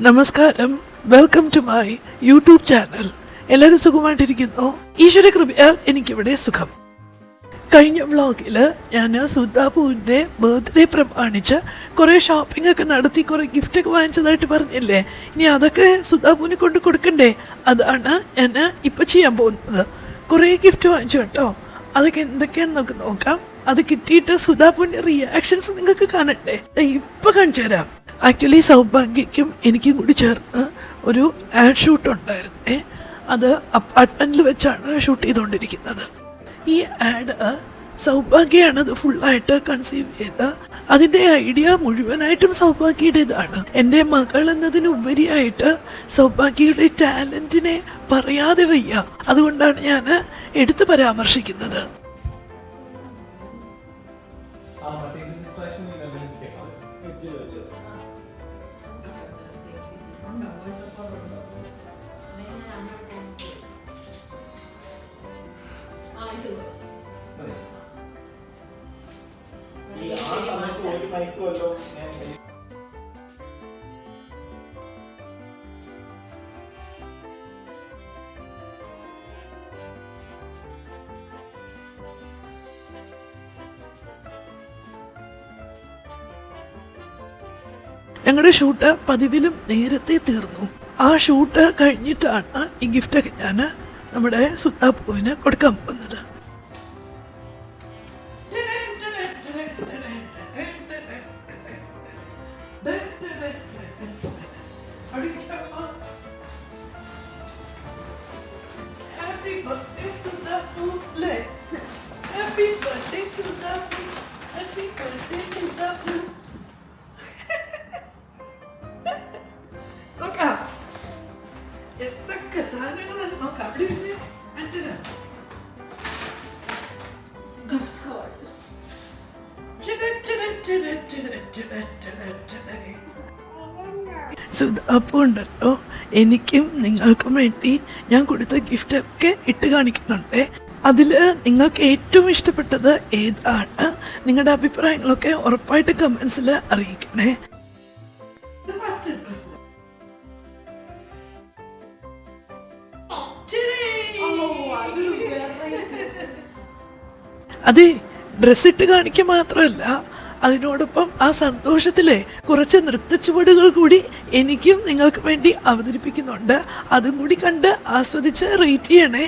നമസ്കാരം, welcome to my YouTube channel. എല്ലാവരും സുഖമായിട്ടിരിക്കുന്നു? ഈശ്വര കൃപയാൽ എനിക്കിവിടെ സുഖം. കഴിഞ്ഞ വ്ളോഗിൽ ഞാൻ സുധാപുവിൻ്റെ ബർത്ത്ഡേ പ്രമാണിച്ച് കുറേ ഷോപ്പിംഗ് ഒക്കെ നടത്തി കുറേ ഗിഫ്റ്റൊക്കെ വാങ്ങിച്ചതായിട്ട് പറഞ്ഞില്ലേ. ഇനി അതൊക്കെ സുധാപുവിന് കൊണ്ട് കൊടുക്കണ്ടേ? അതാണ് ഞാൻ ഇപ്പം ചെയ്യാൻ പോകുന്നത്. കുറേ ഗിഫ്റ്റ് വാങ്ങിച്ചു കേട്ടോ. അതൊക്കെ എന്തൊക്കെയാണെന്ന് നമുക്ക് നോക്കാം. അത് കിട്ടിയിട്ട് സുധാപുവിൻ്റെ റിയാക്ഷൻസ് നിങ്ങൾക്ക് കാണണ്ടേ? ഇപ്പം കാണിച്ചു തരാം. ആക്ച്വലി സൗഭാഗ്യയ്ക്കും എനിക്കും കൂടി ചേർന്ന് ഒരു ആഡ് ഷൂട്ട് ഉണ്ടായിരുന്നേ. അത് അപ്പാർട്ട്മെൻറ്റിൽ വെച്ചാണ് ഷൂട്ട് ചെയ്തുകൊണ്ടിരിക്കുന്നത്. ഈ ആഡ് സൗഭാഗ്യമാണ് അത് ഫുള്ളായിട്ട് കൺസീവ് ചെയ്ത്. അതിൻ്റെ ഐഡിയ മുഴുവനായിട്ടും സൗഭാഗ്യയുടേതാണ്. എൻ്റെ മകൾ എന്നതിനുപരിയായിട്ട് സൗഭാഗ്യയുടെ ടാലൻറ്റിനെ പറയാതെ വയ്യ. അതുകൊണ്ടാണ് ഞാൻ എടുത്തു പരാമർശിക്കുന്നത്. ഞങ്ങളുടെ ഷൂട്ട് പതിവിലും നേരത്തെ തീർന്നു. ആ ഷൂട്ട് കഴിഞ്ഞിട്ടാണ് ഈ ഗിഫ്റ്റൊക്കെ ഞാൻ നമ്മുടെ സുധാപുവിന് കൊടുക്കാൻ പോകുന്നത്. എന്തൊക്കെ സാധനങ്ങളാണ് നോക്കാം. അവിടെ ഇരുന്ന് അഞ്ചരാ സുധാപു ഉണ്ടല്ലോ, എനിക്കും നിങ്ങൾക്കും വേണ്ടി ഞാൻ കൊടുത്ത ഗിഫ്റ്റൊക്കെ ഇട്ട് കാണിക്കുന്നുണ്ട്. അതിൽ നിങ്ങൾക്ക് ഏറ്റവും ഇഷ്ടപ്പെട്ടത് ഏതാണ്? നിങ്ങളുടെ അഭിപ്രായങ്ങളൊക്കെ ഉറപ്പായിട്ട് കമൻസിൽ അറിയിക്കണേ. അതെ, ഡ്രസ് ഇട്ട് കാണിക്കുക മാത്രമല്ല, അതിനോടൊപ്പം ആ സന്തോഷത്തിലെ കുറച്ച് നൃത്തച്ചുവടുകൾ കൂടി എനിക്കും നിങ്ങൾക്ക് വേണ്ടി അവതരിപ്പിക്കുന്നുണ്ട്. അതും കൂടി കണ്ട് ആസ്വദിച്ച് റേറ്റ് ചെയ്യണേ.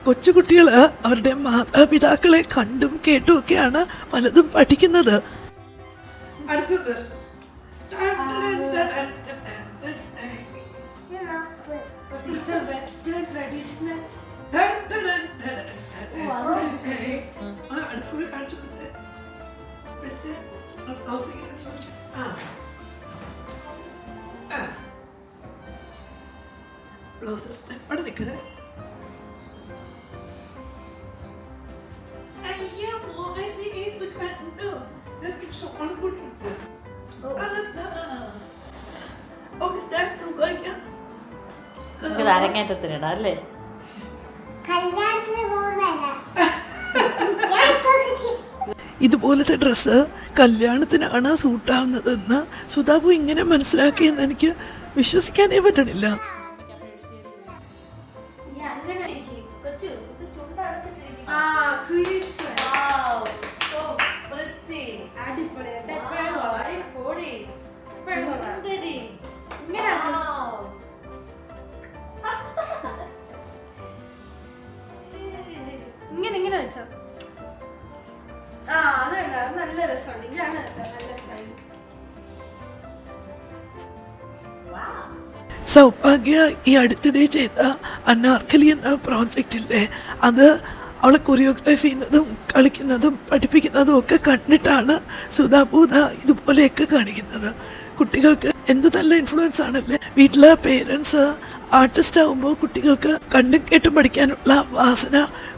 കൊച്ചുകുട്ടികള് അവരുടെ മാതാപിതാക്കളെ കണ്ടും കേട്ടും ഒക്കെയാണ് പലതും പഠിക്കുന്നത്. അടുത്തത് ബ്ലൗസ് അവിടെ നിൽക്കുന്നത്. അരങ്ങേറ്റത്തിനിടാം. ഇതുപോലത്തെ ഡ്രസ്സ് കല്യാണത്തിനാണ് സൂട്ടാവുന്നതെന്ന് സുധാപു ഇങ്ങനെ മനസ്സിലാക്കിയെന്ന് എനിക്ക് വിശ്വസിക്കാനേ പറ്റണില്ല. ഇങ്ങനെ വെച്ചോ. നല്ല രസമുണ്ട്. ഇതാണ് നല്ല സ്റ്റൈൽ. സൗഭാഗ്യ ഈ അടുത്തിടെ ചെയ്ത അനാർക്കലി എന്ന പ്രോജക്റ്റില്ലേ, അത് അവളെ കൊറിയോഗ്രാഫി ചെയ്യുന്നതും കളിക്കുന്നതും പഠിപ്പിക്കുന്നതും ഒക്കെ കണ്ടിട്ടാണ് സുധാപൂത ഇതുപോലെയൊക്കെ കാണിക്കുന്നത്. കുട്ടികൾക്ക് എന്ത് നല്ല ഇൻഫ്ലുവൻസ് ആണല്ലേ. വീട്ടിലെ പേരൻസ് ആർട്ടിസ്റ്റ് ആകുമ്പോൾ കുട്ടികൾക്ക് കണ്ടും കേട്ടും പഠിക്കാനുള്ള വാസന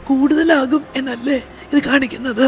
കൂടുതലാകും എന്നല്ലേ ഇത് കാണിക്കുന്നത്.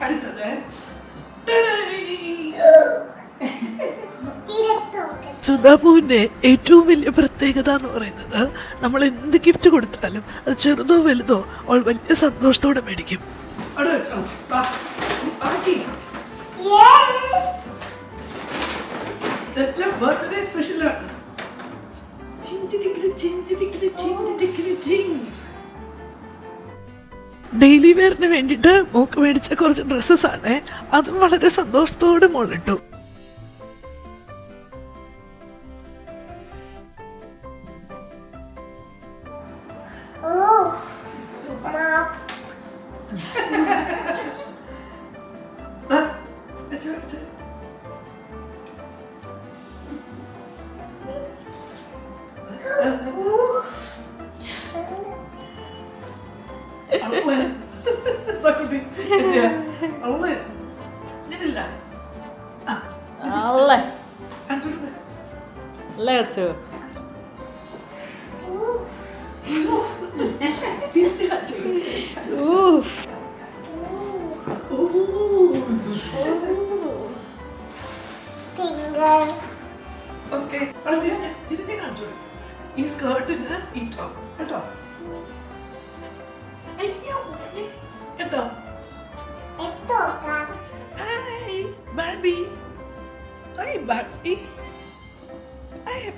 അടുത്തത് സുധാപുവിന്റെ ഏറ്റവും വലിയ പ്രത്യേകത എന്ന് പറയുന്നത് നമ്മൾ എന്ത് ഗിഫ്റ്റ് കൊടുത്താലും അത് ചെറുതോ വലുതോ അവൾ വലിയ സന്തോഷത്തോടെ മേടിക്കും. ഡെയിലി വെയറിന് വേണ്ടിയിട്ട് മോക്ക് മേടിച്ച കുറച്ച് ഡ്രസ്സസ് ആണ്. അതും വളരെ സന്തോഷത്തോടെ മോളിട്ടു. ഈ സ്കേർട്ടിന് ഇട്ടോ കേട്ടോ. അയ്യോ കേട്ടോ. ബാർബി ബാർബി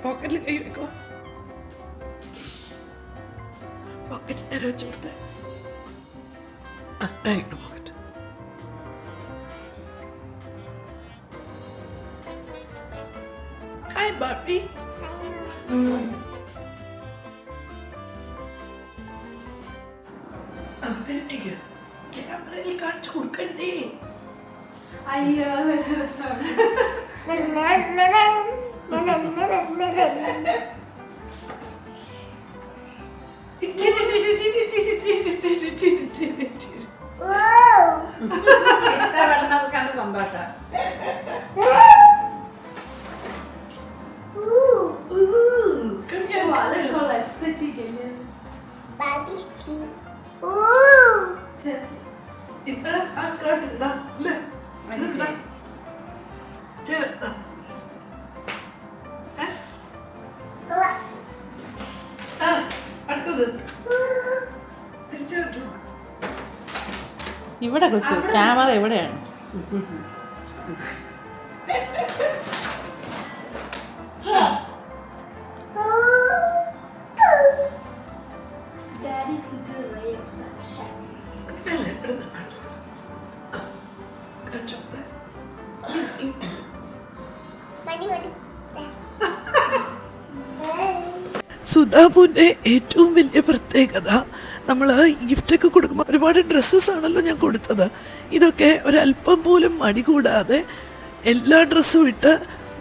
പോക്കറ്റിൽ കൈ വെക്കോ. പോക്കറ്റ് നേരെ വെച്ച് കൊടുത്തേ. Pocket Barbie. ക്യാമറയിൽ കാണിച്ചു കൊടുക്കണ്ടേ? അയ്യോ നല്ല രസമാണ്. ഇവിടെ കൊച്ചു ക്യാമറ എവിടെയാണ്? സുധാപുവിന്റെ ഏറ്റവും വലിയ പ്രത്യേകത, നമ്മൾ ഗിഫ്റ്റൊക്കെ കൊടുക്കുമ്പോൾ ഒരുപാട് ഡ്രസ്സസ് ആണല്ലോ ഞാൻ കൊടുത്തത്. ഇതൊക്കെ ഒരല്പം പോലും മടി കൂടാതെ എല്ലാ ഡ്രസ്സും ഇട്ട്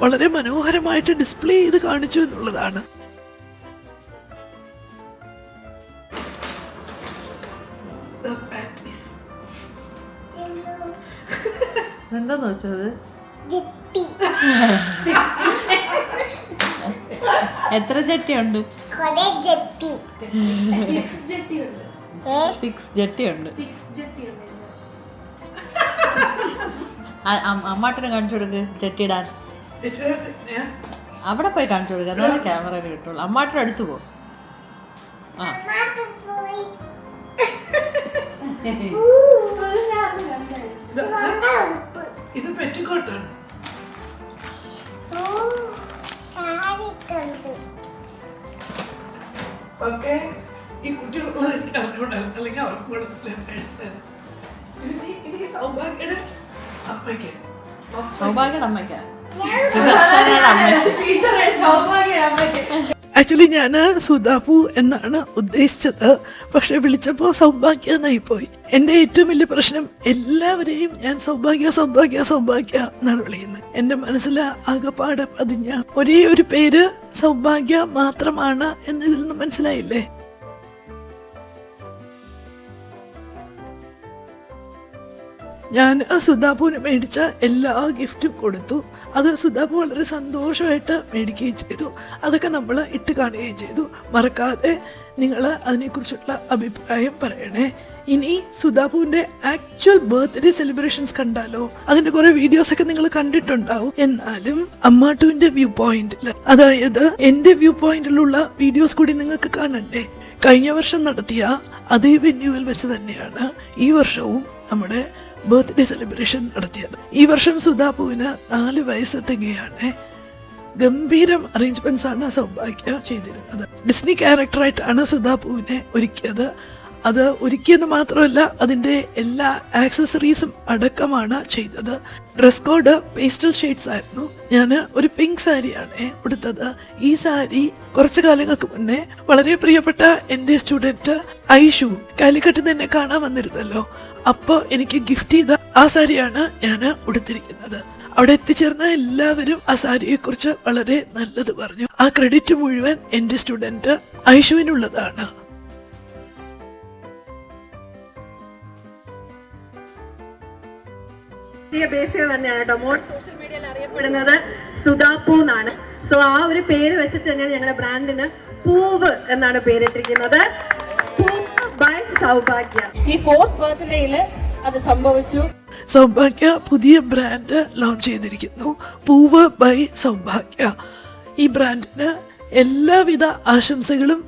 വളരെ മനോഹരമായിട്ട് ഡിസ്പ്ലേ ചെയ്ത് കാണിച്ചു എന്നുള്ളതാണ്. എന്താന്ന് വെച്ചത്? എത്ര ജട്ടിയുണ്ട്? 6 ജട്ടിയുണ്ട്. അമ്മാട്ടിനെ കാണിച്ചു കൊടുക്ക് ജട്ടിയിടാൻ. അവിടെ പോയി കാണിച്ചു കൊടുക്കുക, എന്നാലും ക്യാമറയിൽ കിട്ടുള്ളൂ. അമ്മാട്ടിന് അടുത്ത് പോ. ആ ഇത് പെറ്റിക്കോട്ടാണ്. ഓക്കെ ഈ കുട്ടികളുള്ളത് എനിക്ക് അറിഞ്ഞുകൊണ്ടായിരുന്നു, അല്ലെങ്കിൽ അവർക്ക് കൊടുത്തിട്ട് മേടിച്ചത്. ഇനി സൗഭാഗ്യയുടെ അമ്മയ്ക്ക് സൗഭാഗ്യയുടെ അമ്മയ്ക്കാ, സുദർശനയുടെ അമ്മയ്ക്ക്. ടീച്ചറെ സൗഭാഗ്യ അമ്മയ്ക്ക്. ആക്ച്വലി ഞാൻ സുധാപു എന്നാണ് ഉദ്ദേശിച്ചത്, പക്ഷെ വിളിച്ചപ്പോൾ സൗഭാഗ്യ എന്നായി പോയി. എൻ്റെ ഏറ്റവും വലിയ പ്രശ്നം എല്ലാവരെയും ഞാൻ സൗഭാഗ്യ സൗഭാഗ്യ സൗഭാഗ്യ എന്നാണ് വിളിക്കുന്നത്. എൻ്റെ മനസ്സിൽ ആകെപ്പാടെ പതിഞ്ഞ ഒരേ ഒരു പേര് സൗഭാഗ്യ മാത്രമാണ് എന്നതിൽ നിന്ന് മനസ്സിലായില്ലേ? ഞാൻ സുധാപുവിന് മേടിച്ച എല്ലാ ഗിഫ്റ്റും കൊടുത്തു. അത് സുധാപു വളരെ സന്തോഷമായിട്ട് മേടിക്കുകയും ചെയ്തു. അതൊക്കെ നമ്മൾ ഇട്ട് കാണുകയും ചെയ്തു. മറക്കാതെ നിങ്ങൾ അതിനെക്കുറിച്ചുള്ള അഭിപ്രായം പറയണേ. ഇനി സുധാപുവിൻ്റെ ആക്ച്വൽ ബർത്ത്ഡേ സെലിബ്രേഷൻസ് കണ്ടാലോ? അതിൻ്റെ കുറേ വീഡിയോസൊക്കെ നിങ്ങൾ കണ്ടിട്ടുണ്ടാവും. എന്നാലും അമ്മാട്ടുവിൻ്റെ വ്യൂ പോയിന്റിൽ, അതായത് എൻ്റെ വ്യൂ പോയിന്റിലുള്ള വീഡിയോസ് കൂടി നിങ്ങൾക്ക് കാണണ്ടേ? കഴിഞ്ഞ വർഷം നടത്തിയ അതേ വെന്യൂവിൽ വെച്ച് തന്നെയാണ് ഈ വർഷവും നമ്മുടെ ബർത്ത്ഡേ സെലിബ്രേഷൻ നടത്തിയത്. ഈ വർഷം സുധാപുവിന് 4 വയസ്സ് തികയാണ്. ഗംഭീരം അറേഞ്ച്മെന്റ്സ് ആണ് സൗഭാഗ്യ ചെയ്തിരുന്നത്. ഡിസ്നി ക്യാരക്ടറായിട്ടാണ് സുധാപുവിനെ ഒരുക്കിയത്. അത് ഒരുക്കിയെന്ന് മാത്രമല്ല, അതിൻ്റെ എല്ലാ ആക്സസറീസും അടക്കമാണ് ചെയ്തത്. ഡ്രസ് കോഡ് പേസ്റ്റൽ ഷെയ്ഡ്സ് ആയിരുന്നു. ഞാൻ ഒരു പിങ്ക് സാരിയാണ് ഉടുത്തത്. ഈ സാരി കുറച്ചു കാലങ്ങൾക്ക് മുന്നേ വളരെ പ്രിയപ്പെട്ട എൻ്റെ സ്റ്റുഡൻറ്റ് ഐഷു കാലിക്കട്ടിൽ നിന്ന് എന്നെ കാണാൻ വന്നിരുന്നല്ലോ. അപ്പോൾ എനിക്ക് ഗിഫ്റ്റ് ചെയ്ത ആ സാരിയാണ് ഞാൻ ഉടുത്തിരിക്കുന്നത്. അവിടെ എത്തിച്ചേർന്ന എല്ലാവരും ആ സാരിയെ കുറിച്ച് വളരെ നല്ലത് പറഞ്ഞു. ആ ക്രെഡിറ്റ് മുഴുവൻ എൻ്റെ സ്റ്റുഡൻറ്റ് ഐഷുവിനുള്ളതാണ്. ബേസിൽ തന്നെയാണ് കേട്ടോ. സോഷ്യൽ മീഡിയയിൽ അറിയപ്പെടുന്നത് സുധാപു എന്നാണ്. സോ ആ ഒരു പേര് വെച്ചിട്ട് തന്നെയാണ് ഞങ്ങളുടെ ബ്രാൻഡിന് പൂവ് എന്നാണ് പേരിട്ടിരിക്കുന്നത്. പൂവ് ബൈ സൗഭാഗ്യ. ഈ 4th ബർത്ത്ഡേയില് അത് സംഭവിച്ചു. സൗഭാഗ്യ പുതിയ ബ്രാൻഡ് ലോഞ്ച് ചെയ്തിരിക്കുന്നു, പൂവ് ബൈ സൗഭാഗ്യ. ഈ ബ്രാൻഡിന് എല്ലാവിധ ആശംസകളും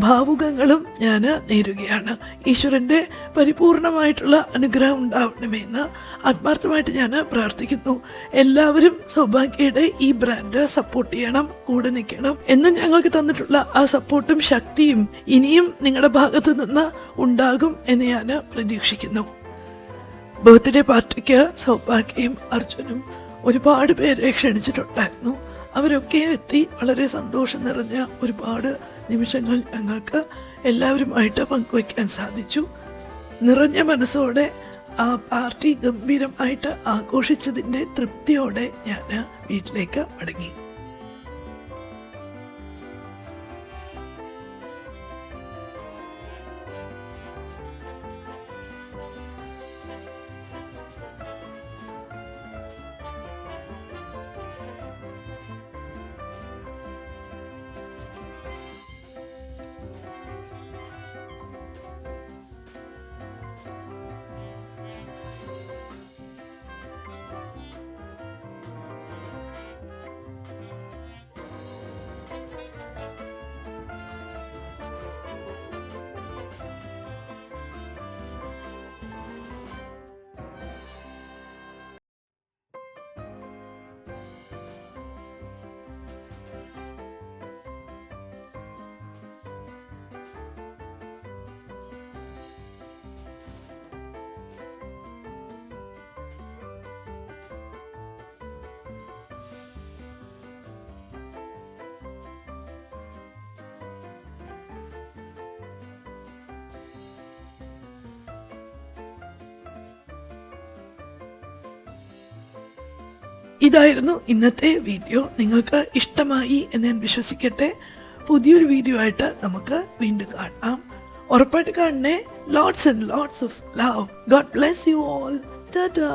ഭാവുകങ്ങളും ഞാൻ നേരുകയാണ്. ഈശ്വരൻ്റെ പരിപൂർണമായിട്ടുള്ള അനുഗ്രഹം ഉണ്ടാവണമെന്ന് ആത്മാർത്ഥമായിട്ട് ഞാൻ പ്രാർത്ഥിക്കുന്നു. എല്ലാവരും സൗഭാഗ്യയുടെ ഈ ബ്രാൻഡ് സപ്പോർട്ട് ചെയ്യണം, കൂടെ നിൽക്കണം. എന്ന് ഞങ്ങൾക്ക് തന്നിട്ടുള്ള ആ സപ്പോർട്ടും ശക്തിയും ഇനിയും നിങ്ങളുടെ ഭാഗത്ത് നിന്ന് ഉണ്ടാകും എന്ന് ഞാൻ പ്രതീക്ഷിക്കുന്നു. ബർത്ത്ഡേ പാർട്ടിക്ക് സൗഭാഗ്യയും അർജുനും ഒരുപാട് പേരെ ക്ഷണിച്ചിട്ടുണ്ടായിരുന്നു. അവരൊക്കെ എത്തി വളരെ സന്തോഷം നിറഞ്ഞ ഒരുപാട് നിമിഷങ്ങൾ ഞങ്ങൾക്ക് എല്ലാവരുമായിട്ട് പങ്കുവയ്ക്കാൻ സാധിച്ചു. നിറഞ്ഞ മനസ്സോടെ ആ പാർട്ടി ഗംഭീരമായിട്ട് ആഘോഷിച്ചതിൻ്റെ തൃപ്തിയോടെ ഞാൻ വീട്ടിലേക്ക് മടങ്ങി. ഇതായിരുന്നു ഇന്നത്തെ വീഡിയോ. നിങ്ങൾക്ക് ഇഷ്ടമായി എന്ന് ഞാൻ വിശ്വസിക്കട്ടെ. പുതിയൊരു വീഡിയോ ആയിട്ട് നമുക്ക് വീണ്ടും കാണാം. ഉറപ്പായിട്ട് കാണണേ. Lots and lots of love. God bless you all. Tata.